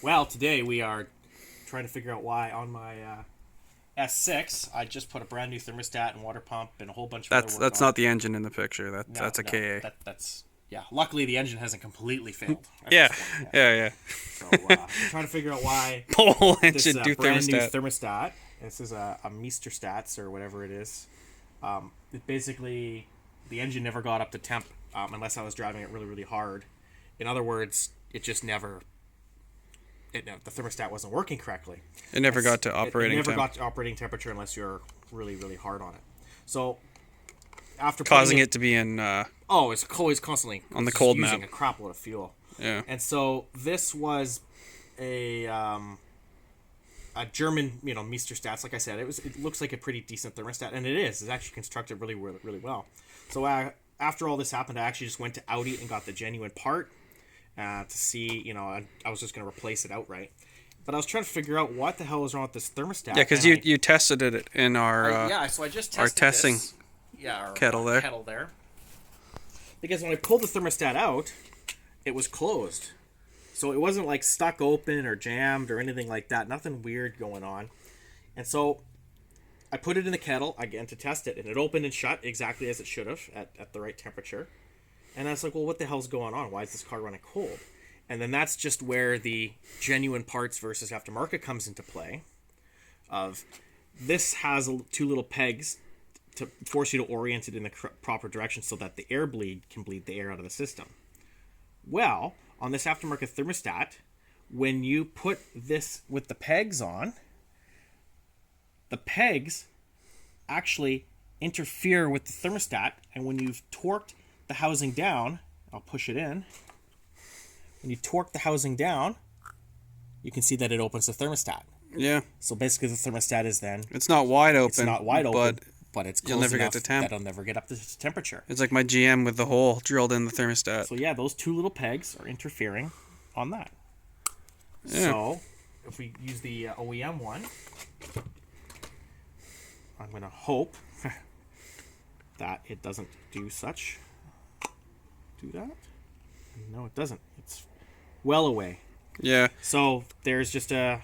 Well, today we are trying to figure out why on my S6 I just put a brand new thermostat and water pump and a whole bunch of other work That's on not it. the engine in the picture. No, That's a no, KA. that's yeah. Luckily, the engine hasn't completely failed. At Yeah, this point. yeah. So we're trying to figure out why Whole this engine do brand new thermostat. thermostat. This is a Meesterstats or whatever it is. It basically the engine never got up to temp unless I was driving it really really hard. In other words, it just never. The thermostat wasn't working correctly. It never got to operating. It never temp. got to operating temperature unless you're really really hard on it. So after Causing it to be in. it's always constantly on the cold using map. a crap load of fuel. Yeah. And so this was a German, Meesterstats. Like I said, it looks like a pretty decent thermostat, and it is. It's actually constructed really really, really well. So after all this happened, I actually just went to Audi and got the genuine part. To see, I was just going to replace it outright. But I was trying to figure out what the hell was wrong with this thermostat. Yeah, because you tested it in our so I just tested our testing this. Our kettle there. Because when I pulled the thermostat out, it was closed. So it wasn't like stuck open or jammed or anything like that. Nothing weird going on. And so I put it in the kettle again to test it, and it opened and shut exactly as it should have at the right temperature. And I was like, well, what the hell's going on? Why is this car running cold? And then that's just where the genuine parts versus aftermarket comes into play. This has two little pegs to force you to orient it in the proper direction so that the air bleed can bleed the air out of the system. Well, on this aftermarket thermostat, when you put this with the pegs on, the pegs actually interfere with the thermostat, and when you've torqued the housing down, I'll push it in. When you torque the housing down, you can see that it opens the thermostat. Yeah. So basically, the thermostat is then. It's not wide open. It's not wide open, but it's close you'll never enough get to temp. that it'll never get up to temperature. It's like my GM with the hole drilled in the thermostat. So yeah, those two little pegs are interfering on that. Yeah. So if we use the OEM one, I'm going to hope that it doesn't do such. Do that? No, it doesn't. It's well away. Yeah. So there's just a.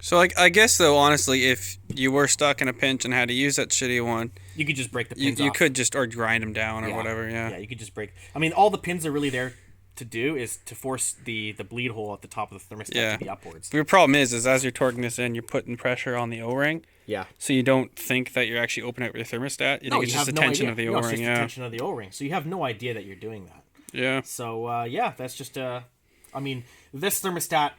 So I guess though, honestly, if you were stuck in a pinch and had to use that shitty one, You could just break the pins you off. could just or grind them down or whatever. Yeah. Yeah, you could just break. I mean, all the pins are really there to do is to force the bleed hole at the top of the thermostat to be upwards. But your problem is as you're torquing this in, you're putting pressure on the O-ring. Yeah. So you don't think that you're actually opening up your thermostat. You think it's just the tension of the O-ring. It's just the tension of the O-ring. So you have no idea that you're doing that. Yeah. So that's just I mean, this thermostat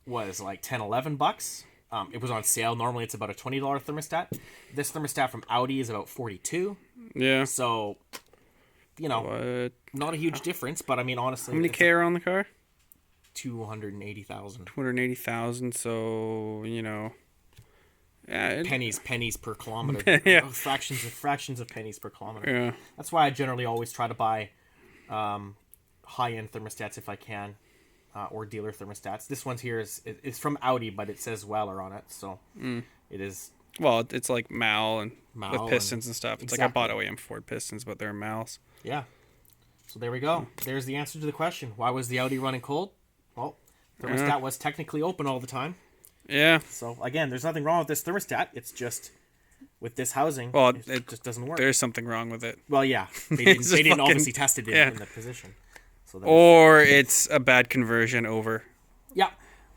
was like $10-11. It was on sale. Normally it's about a $20 thermostat. This thermostat from Audi is about $42. Yeah. So, What? not a huge difference, but I mean, honestly, How many K are on the car? 280,000 280,000. So yeah, pennies per kilometer. Yeah. fractions of pennies per kilometer. Yeah. That's why I generally always try to buy high-end thermostats if I can, or dealer thermostats. This one here is from Audi, but it says Weller on it, so it is. Well, it's like Mal and with pistons and stuff. It's like I exactly. bought OEM Ford pistons, but they're Mals. Yeah. So there we go. There's the answer to the question. Why was the Audi running cold? Well, thermostat was technically open all the time. Yeah. So again, there's nothing wrong with this thermostat. It's just with this housing, Well, it just doesn't work. There's something wrong with it. Well, yeah, they didn't, It's they didn't fucking- obviously test it in the position. So Or it's a bad conversion over. yeah,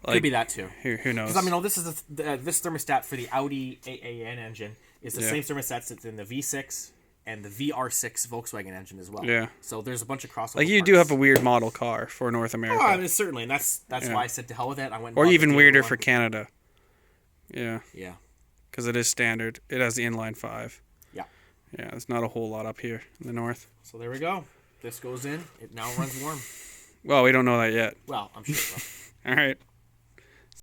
Like, could be that too. Who knows? Because I mean, this is this thermostat for the Audi AAN engine is the same thermostat that's in the V6 and the VR6 Volkswagen engine as well. Yeah. So there's a bunch of crossover. Like you do have a weird model car for North America. Oh, I mean, certainly, and that's why I said to hell with it. I went and or bought the even dealer weirder one. for Canada. Yeah. Yeah. Because it is standard. It has the inline 5. Yeah. Yeah, there's not a whole lot up here in the north. So there we go. This goes in. It now runs warm. Well, we don't know that yet. Well, I'm sure it will. All right.